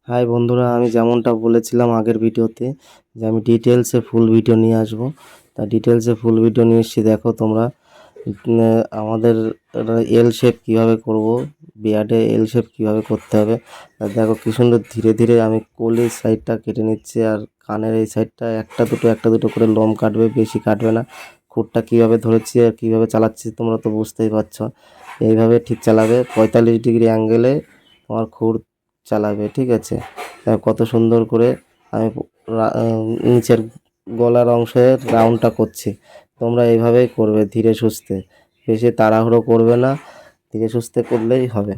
High বন্ধুরা, আমি যেমনটা বলেছিলাম আগের ভিডিওতে যে আমি ডিটেলসে ফুল ভিডিও নিয়ে আসব। তা ডিটেলসে ফুল ভিডিও নিয়ে এসেছি। দেখো তোমরা আমাদের এল শেপ কীভাবে করব, বিয়ার্ডে এল শেপ কীভাবে করতে হবে। আর দেখো কী সুন্দর ধীরে ধীরে আমি কোলের সাইডটা কেটে নিচ্ছি, আর কানের এই সাইডটা একটা দুটো করে লোম কাটবে, বেশি কাটবে না। খুঁটটা কীভাবে ধরেছি আর কীভাবে চালাচ্ছি তোমরা তো বুঝতেই পারছো। এইভাবে ঠিক চালাবে, 45 ডিগ্রি অ্যাঙ্গেলে তোমার খুর চালাবে, ঠিক আছে। কত সুন্দর করে আমি নিচের গলার অংশে রাউন্ডটা করছি। তোমরা এইভাবেই করবে, ধীরে সুস্থে, বেশি তাড়াহুড়ো করবে না, ধীরে সুস্থে করলেই হবে।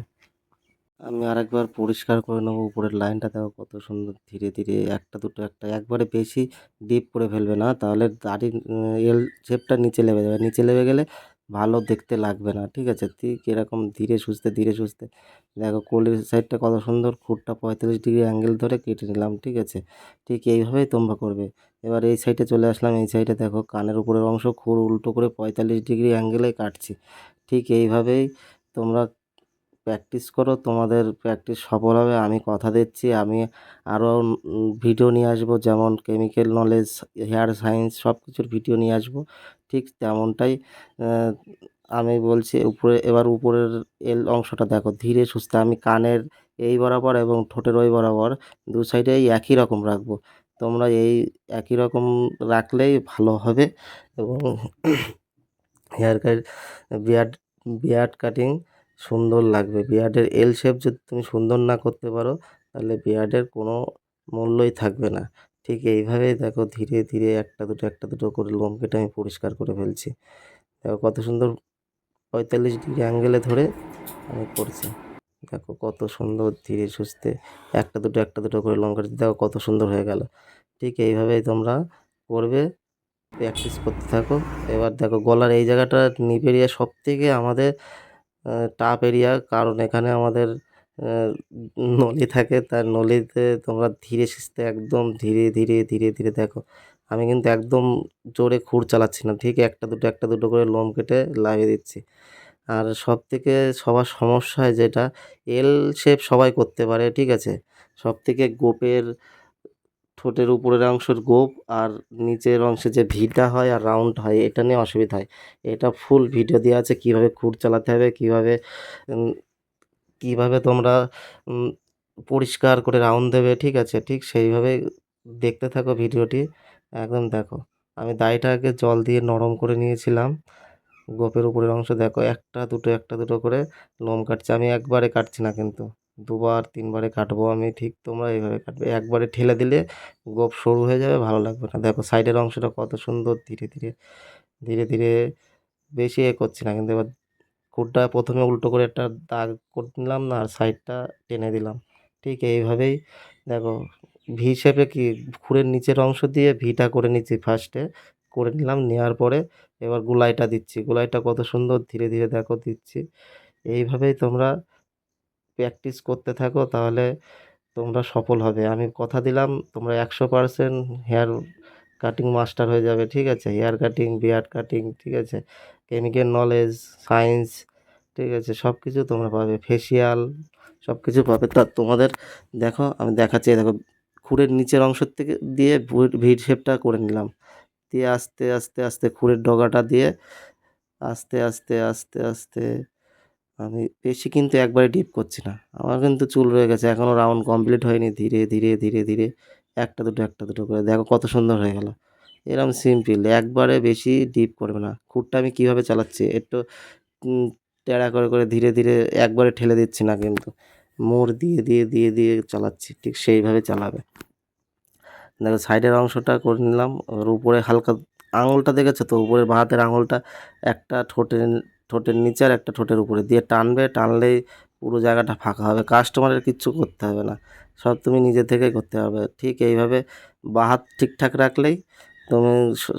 আমি আরেকবার পরিষ্কার করে নেবো। উপরের লাইনটা দেখো কত সুন্দর, ধীরে ধীরে একবারে বেশি ডিপ করে ফেলবে না, তাহলে দাড়ির এল শেপটা নিচে লেবে যাবে। নিচে লেবে গেলে ভালো দেখতে লাগবে না, ঠিক আছে। ঠিক এরকম ধীরে সুস্থে দেখো কোলের সাইডটা কত সুন্দর, খুঁটটা 45 ডিগ্রি অ্যাঙ্গেল ধরে কেটে নিলাম, ঠিক আছে। ঠিক এইভাবেই তোমরা করবে। এবার এই সাইডে চলে আসলাম। এই সাইডে দেখো কানের উপরের অংশ খুর উল্টো করে 45 ডিগ্রি অ্যাঙ্গেলে কাটছি। ঠিক এইভাবেই তোমরা প্র্যাকটিস করো, তোমাদের প্র্যাকটিস সফল হবে, আমি কথা দিচ্ছি। আমি আরও ভিডিও নিয়ে আসবো, যেমন কেমিক্যাল নলেজ, হেয়ার সায়েন্স, সব কিছুর ভিডিও নিয়ে আসবো। ঠিক তেমনটাই আমি বলছি। এবার উপরের এল অংশটা দেখো ধীরে সুস্থে আমি কানের এই বরাবর এবং ঠোঁটের ওই বরাবর দু সাইডেই একই রকম রাখবো। তোমরা এই একই রকম রাখলেই ভালো হবে। এবং hair cut, beard beard cutting সুন্দর লাগবে। বিয়ার্ডের এল শেপ যদি তুমি সুন্দর না করতে পারো, তাহলে বিয়ার্ডের কোনো মূল্যই থাকবে না। ঠিক এইভাবেই দেখো ধীরে ধীরে একটা দুটো করে লোম কেটে আমি পরিষ্কার করে ফেলছি। দেখো কত সুন্দর 45 ডিগ্রি অ্যাঙ্গেলে ধরে আমি করছি। দেখো কত সুন্দর ধীরে সুস্থে একটা দুটো করে লোম কাটছি। দেখো কত সুন্দর হয়ে গেল। ঠিক এইভাবেই তোমরা করবে, প্র্যাকটিস করতে থাকো। এবার দেখো গলার এই জায়গাটা নিপ এরিয়া সবথেকে আমাদের টাফ এরিয়া, কারণ এখানে আমাদের নলি থাকে। তার নলিতে তোমরা ধীরে সুস্থে একদম ধীরে ধীরে দেখো আমি কিন্তু একদম জোরে খুর চালাচ্ছি না, ঠিক একটা দুটো করে লোম কেটে লাগিয়ে দিচ্ছি। আর সবথেকে সবার সমস্যা হয় যেটা, এল শেপ সবাই করতে পারে, ঠিক আছে। সবথেকে গোপের ঠোঁটের উপরের অংশের গোপ আর নিচের অংশে যে ভিটা হয় আর রাউন্ড হয়, এটা নিয়ে অসুবিধা হয়। এটা ফুল ভিডিও দেওয়া আছে কীভাবে খুর চালাতে হবে, উম, কীভাবে তোমরা উম, পরিষ্কার করে রাউন্ড দেবে, ঠিক আছে। ঠিক সেইভাবে দেখতে থাকো ভিডিওটি, একদম দেখো। আমি দাড়িটা আগে জল দিয়ে নরম করে নিয়েছিলাম। গোপের উপরের অংশ দেখো একটা দুটো করে লোম কাটছি। আমি একবারে কাটছি না কিন্তু, দুবার তিনবারে কাটবো আমি। ঠিক তোমরা এইভাবে কাটবে, একবারে ঠেলে দিলে গোপ সরু হয়ে যাবে, ভালো লাগবে না। দেখো সাইডের অংশটা কত সুন্দর, ধীরে ধীরে বেশি করছি না কিন্তু। এবার খুঁটটা প্রথমে উল্টো করে একটা দাগ করে নিলাম না, আর সাইডটা টেনে দিলাম। ঠিক এইভাবেই দেখো ভি শেপে কি খুরের নিচের অংশ দিয়ে ভিটা করে নিচ্ছি, ফার্স্টে করে নিলাম। নেওয়ার পরে এবার গুলাইটা দিচ্ছি। গুলাইটা কত সুন্দর ধীরে ধীরে দেখো দিচ্ছি। এইভাবেই তোমরা প্র্যাকটিস করতে থাকো, তাহলে তোমরা সফল হবে। আমি কথা দিলাম তোমরা 100% হেয়ার কাটিং মাস্টার হয়ে যাবে, ঠিক আছে। হেয়ার কাটিং, বিয়ার্ড কাটিং, ঠিক আছে। কেমিক্যাল নলেজ, সায়েন্স, ঠিক আছে, সব কিছু তোমরা পাবে। ফেসিয়াল সব কিছু পাবে। তা তোমাদের দেখো আমি দেখাচ্ছি। দেখো খুরের নিচের অংশ থেকে দিয়ে ভি শেপটা করে নিলাম, দিয়ে আস্তে খুরের ডগাটা দিয়ে আস্তে আমি বেশি কিন্তু একবারে ডিপ করছি না। আমার কিন্তু চুল রয়ে গেছে, এখনও রাউন্ড কমপ্লিট হয়নি। ধীরে একটা দুটো করে দেখো কত সুন্দর হয়ে গেল। এরকম সিম্পল, একবারে বেশি ডিপ করবে না। খুরটা আমি কীভাবে চালাচ্ছি, একটু টেড়া করে ধীরে একবারে ঠেলে দিচ্ছি না কিন্তু, মোড় দিয়ে চালাচ্ছি। ঠিক সেইভাবে চালাবে। দেখো সাইডের অংশটা করে নিলাম। আর উপরে হালকা আঙুলটা দেখেছো তো, উপরের বাঁ হাতের আঙুলটা একটা ঠোঁটের নিচে আর একটা ঠোঁটের উপরে দিয়ে টানবে, টানলেই পুরো জায়গাটা ফাঁকা হবে। কাস্টমারের কিচ্ছু করতে হবে না, সব তুমি নিজে থেকেই করতে হবে। ঠিক এইভাবে বাঁ হাত ঠিকঠাক রাখলেই তুমি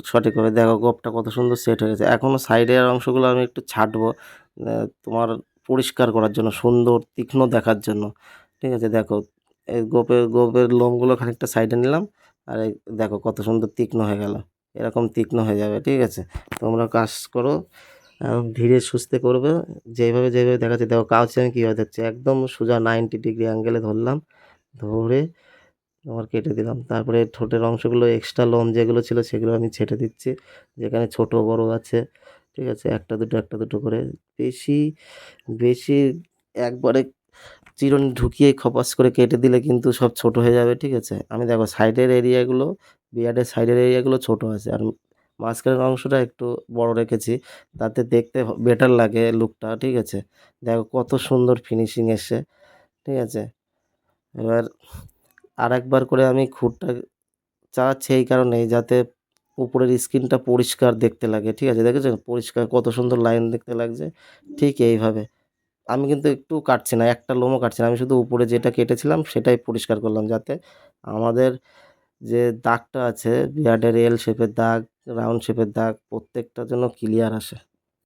সঠিক হবে। দেখো গোপটা কত সুন্দর সেট হয়ে গেছে। এখনও সাইডের অংশগুলো আমি একটু ছাঁটবো, তোমার পরিষ্কার করার জন্য, সুন্দর তীক্ষ্ণ দেখার জন্য, ঠিক আছে। দেখো এই গোপের লোমগুলো খানিকটা সাইডে নিলাম, আর এই দেখো কত সুন্দর তীক্ষ্ণ হয়ে গেল। এরকম তীক্ষ্ণ হয়ে যাবে, ঠিক আছে। তোমরা কাজ করো, ধীরে সুস্থে করবে, যেভাবে দেখাচ্ছে। দেখো কাউচে আমি কীভাবে দেখছি, একদম সোজা 90 ডিগ্রি অ্যাঙ্গেলে ধরলাম, ধরে তোমার কেটে দিলাম। তারপরে ঠোঁটের অংশগুলো এক্সট্রা লোম যেগুলো ছিল সেগুলো আমি ছেঁটে দিচ্ছি, যেখানে ছোট বড় আছে, ঠিক আছে? একটা দুটো করে, বেশি বেশি একবারে চিরুনি ঢুকিয়ে খপাস করে কেটে দিলে কিন্তু সব ছোট হয়ে যাবে, ঠিক আছে? আমি দেখো সাইডের এরিয়াগুলো, বিয়ার্ডের সাইডের এরিয়াগুলো ছোট আছে, আর মাঝখানের অংশটা একটু বড় রেখেছি, তাতে দেখতে বেটার লাগে লুকটা, ঠিক আছে? দেখো কত সুন্দর ফিনিশিং এসছে, ঠিক আছে? এবার আরেকবার করে আমি খুরটা চালাচ্ছি এই কারণেই, যাতে উপরের স্কিনটা পরিষ্কার দেখতে লাগে, ঠিক আছে? দেখেছেন পরিষ্কার কত সুন্দর লাইন দেখতে লাগছে? ঠিক এইভাবে। আমি কিন্তু একটু কাটছি না, একটা লোমও কাটছি না। আমি শুধু উপরে যেটা কেটেছিলাম সেটাই পরিষ্কার করলাম, যাতে আমাদের যে দাগটা আছে বিয়ার্ডের এল শেপের দাগ, রাউন্ড শেপের দাগ, প্রত্যেকটা যেন ক্লিয়ার আসে।